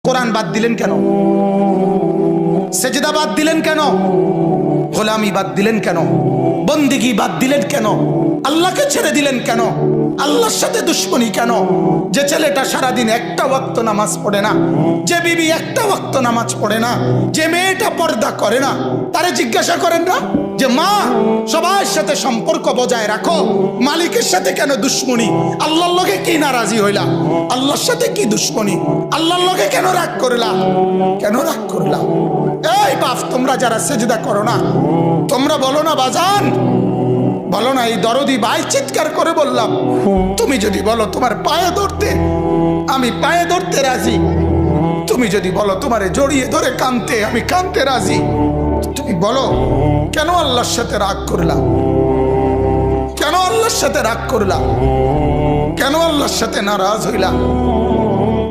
কোরআন বাদ দিলেন কেন? সেজদা বাদ দিলেন কেন? গোলামি বাদ দিলেন কেন? বন্দিগি বাদ দিলেন কেন? আল্লাহকে ছেড়ে দিলেন কেন? আল্লাহর সাথে দুশ্মনী কেন? যে ছেলেটা সারাদিন একটা ওয়াক্ত নামাজ পড়ে না, যে বিবি একটা ওয়াক্ত নামাজ পড়ে না, যে মেয়েটা পর্দা করে না, তারে জিজ্ঞাসা করেন না যে মা সবার সাথে সম্পর্ক বজায় রাখো, মালিকের সাথে কেন দুশ্মনী? আল্লাহর লগে কি নারাজি হইলা? আল্লাহর সাথে কি দুশ্মনী? আল্লাহর লগে কেন রাগ করলা? কেন রাগ করলা? এই বাপ, তোমরা যারা সেজদা করো না, তোমরা বলো না বাজান, বলো না, এই দরদি ভাই চিৎকার করে বললাম, তুমি যদি বলো তোমার পায়ে ধরতে, আমি পায়ে ধরতে রাজি। তুমি যদি বলো তোমারে জড়িয়ে ধরে কাঁদতে, আমি কাঁদতে রাজি। তুমি বলো কেন আল্লাহর সাথে রাগ করলাম? কেন আল্লাহর সাথে রাগ করলাম? কেন আল্লাহর সাথে নারাজ হইলাম?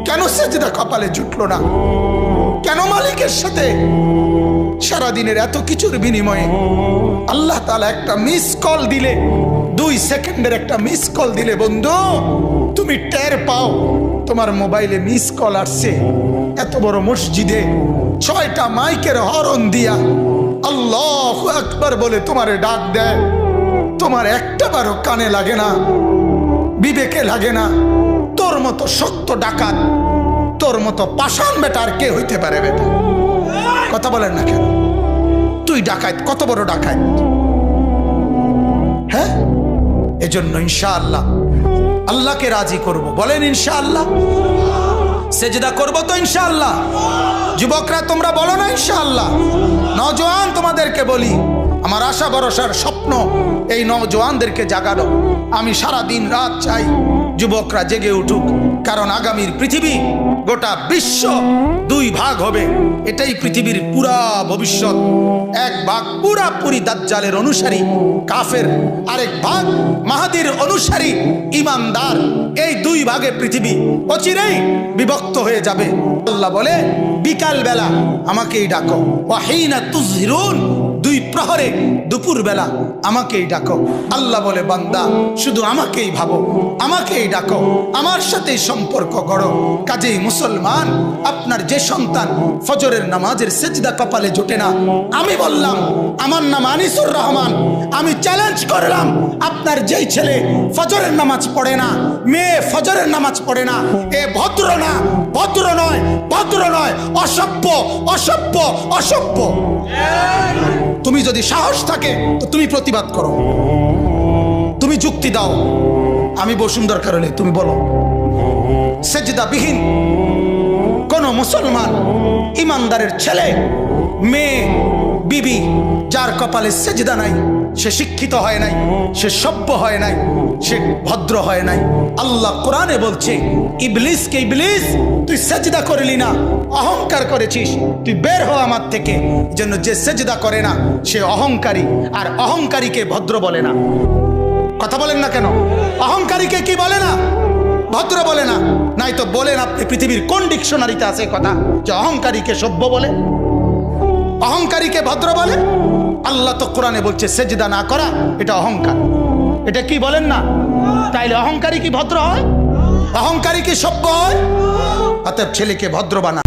কেন সেজদা কপালে জুটলো না? কেন মালিকের সাথে সারাদিনের এত কিছুর বিনিময়ে আল্লাহ তাআলা একটা মিস কল দিলে, 2 সেকেন্ডের একটা মিস কল দিলে বন্ধু তুমি টের পাও তোমার মোবাইলে মিস কল আসছে। এত বড় মসজিদে 6টা মাইকের হরন দিয়া আল্লাহু আকবার বলে তোমারে ডাক দেয়, তোমার একটাবারও কানে লাগে না, বিবেকে লাগে না। তোর মতো সত্য ডাকাত, তোর মতো পাষাণ বেটা আর কে হইতে পারে? বেটা কথা বলেন না কেন? তুই ডাকাত, কত বড় ডাকাত! হ্যাঁ, এজন্য ইনশাআল্লাহ আল্লাহকে রাজি করব। বলেন ইনশাআল্লাহ। সেজদা করব তো ইনশাআল্লাহ। যুবকরা তোমরা বলো না ইনশাআল্লাহ। নওজোয়ান তোমাদেরকে বলি, আমার আশা ভরসার স্বপ্ন এই নওজোয়ানদেরকে জাগানো। আমি সারা দিন রাত চাই যুবকরা জেগে উঠুক, কারণ আগামীর পৃথিবী, গোটা বিশ্ব 2 ভাগ হবে। এটাই পৃথিবীর পুরা ভবিষ্যৎ। এক ভাগ পুরাপুরি দাজ্জালের অনুসারী কাফের, আরেক ভাগ মাহাদির অনুসারী ইমানদার। এই 2 ভাগে পৃথিবী অচিরেই বিভক্ত হয়ে যাবে। আল্লাহ বলে বিকাল বেলা আমাকেই ডাকো, ওয়াহিনা তুজহিরুন, 2 প্রহরে দুপুর বেলা আমাকেই ডাকো। আল্লাহ বলে বান্দা শুধু আমাকেই ভাবো, আমাকেই ডাকো, আমার সাথেই সম্পর্ক গড়ো। কাজেই মুসলমান, আপনার যে সন্তান ফজরের নামাজের সেজদা কপালে জোটে না, আমি বললাম, আমার নাম আনিসুর রহমান, আমি চ্যালেঞ্জ করলাম, আপনার যেই ছেলে ফজরের নামাজ পড়ে না, মেয়ে ফজরের নামাজ পড়ে না, এ ভদ্র না, ভদ্র নয়, ভদ্র নয়, অসভ্য, অসভ্য, অসভ্য। তুমি যদি সাহস থাকে তো তুমি প্রতিবাদ করো, তুমি যুক্তি দাও। আমি বসুন, দরকার হলে তুমি বলো। সেজদাবিহীন কোন মুসলমান ইমানদারের ছেলে, মেয়ে, বিবি যার কপালে সেজদা নাই, সে শিক্ষিত হয় নাই, সে সভ্য হয় নাই, সে ভদ্র হয় নাই। আল্লাহ কোরআনে বলছে, ইবলিসকে, ইবলিস তুই সেজদা করলি না, অহংকার করেছিস, তুই বের হ আমার থেকে। জন্য যে সেজদা করে না সে অহংকারী, আর অহংকারীকে ভদ্র বলে না। কথা বলেন না কেন? অহংকারীকে কি বলে না? ভদ্র বলে না। নাই তো বলেন আপনি পৃথিবীর কোন ডিকশনারিতে আছে কথা যে অহংকারীকে সভ্য বলে, অহংকারীকে ভদ্র বলে? আল্লাহ তো কোরআনে বলছে সেজদা না করা এটা অহংকার। এটা কি বলেন না? তাইলে অহংকারী কি ভদ্র হয়? অহংকারী কি সভ্য হয়? অতএব ছেলেকে ভদ্র বানা।